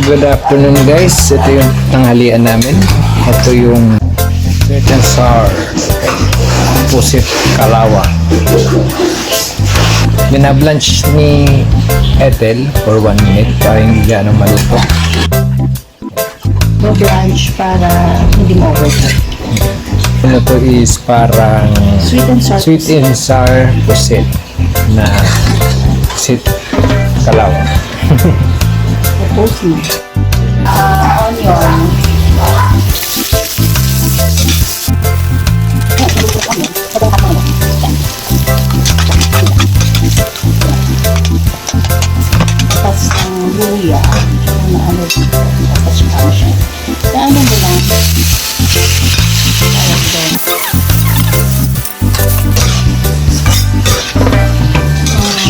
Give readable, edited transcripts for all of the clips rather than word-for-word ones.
Good afternoon guys. Ito yung tanghalian namin. Ito yung sweet and sour pusit kalawa. Binablanch ni Ethel for 1 minute para hindi gaano maluto. Blanch para hindi mo overcook. Ano to is parang Sweet and sour. pusit na pusit kalawa. Tapos mo. Onion. Tapos ang luya. Tapos pa siya. Kaya ano mo lang.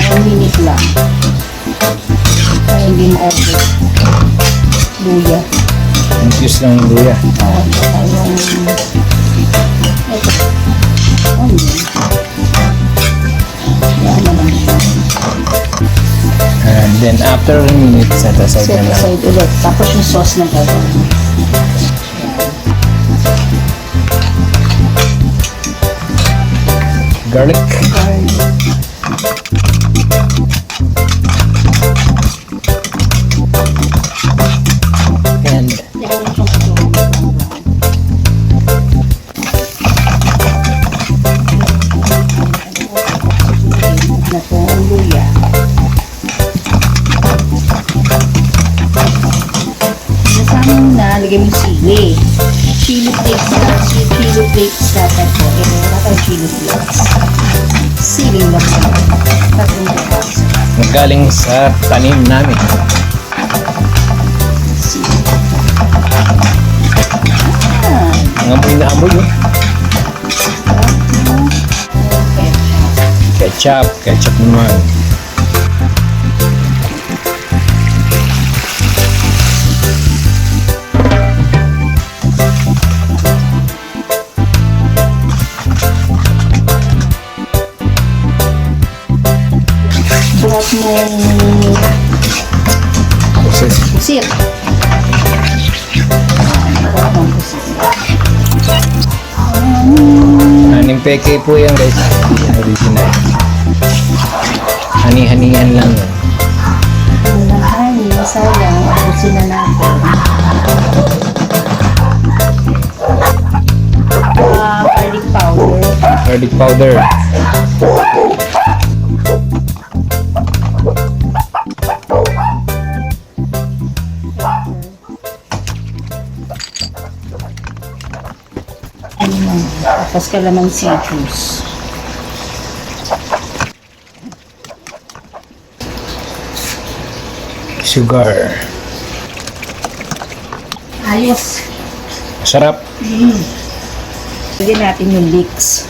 Ang minute lang. Kaya hindi mo over. Luya. Infuse lang yung luya. Ito. Onion. Yan na lang siya. And then after a minute, set aside Set na lang. aside ulit. Tapos yung sauce na gagawin. Garlic. And na po ang luya. Nasama mo na, lagay mo sili. Chili flakes na, chili flakes dapat po. Wala tayong chili flakes. Sili lang po. Tatlong bukas. galing sa tanim namin. Sili. Ang amoy na amoy yun. Ketchup. Ketchup naman. Bukas mong Pusit. pusit. Bukas mong pusit. Aning peke po yan guys. Original. Hani-hanihan lang yan. Ay, sayang. Pusin na natin. Garlic powder. Garlic powder. Tapos calamansi juice. Sugar. Ayos. Sarap. Lagyan natin yung leeks.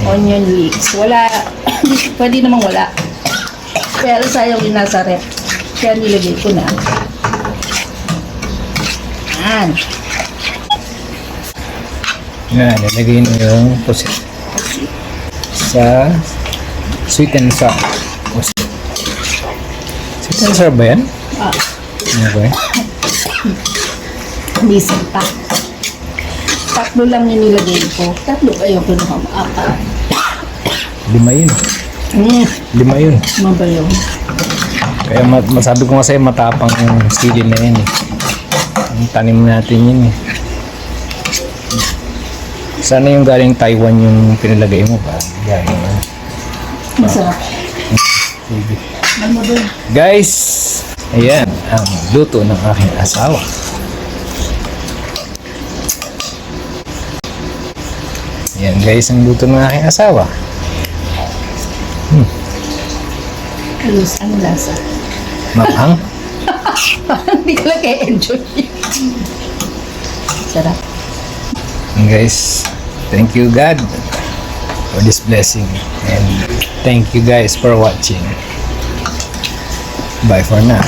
Onion leeks. Wala. Pwede namang wala. Pero sayang yung nasa rep. Kaya nilagay ko na. Yan. Yan, nilagay na yung pusit sa sweet and sour. Pusit. Sweet and sour ba yan? Ah, Okay. diesel pa. Tatlo lang yung nilagay ko. Tatlo kayo pinaka-apat. 5 yun. 5 yun. Mabayaw. Kaya masabi ko nga sa'yo, matapang yung sili na yan eh. Ang tanim natin yun eh. Sana yung galing Taiwan yung pinalagay mo pa. Galing mo. Masarap. Sige. Ano mo doon? Guys, ayan ang luto ng aking asawa. Ayan guys, ang luto ng aking asawa. Ayos, ano lasa? Maghang. Hindi ko lang kaya enjoy. Sarap. And guys, thank you God for this blessing. And thank you guys for watching. Bye for now.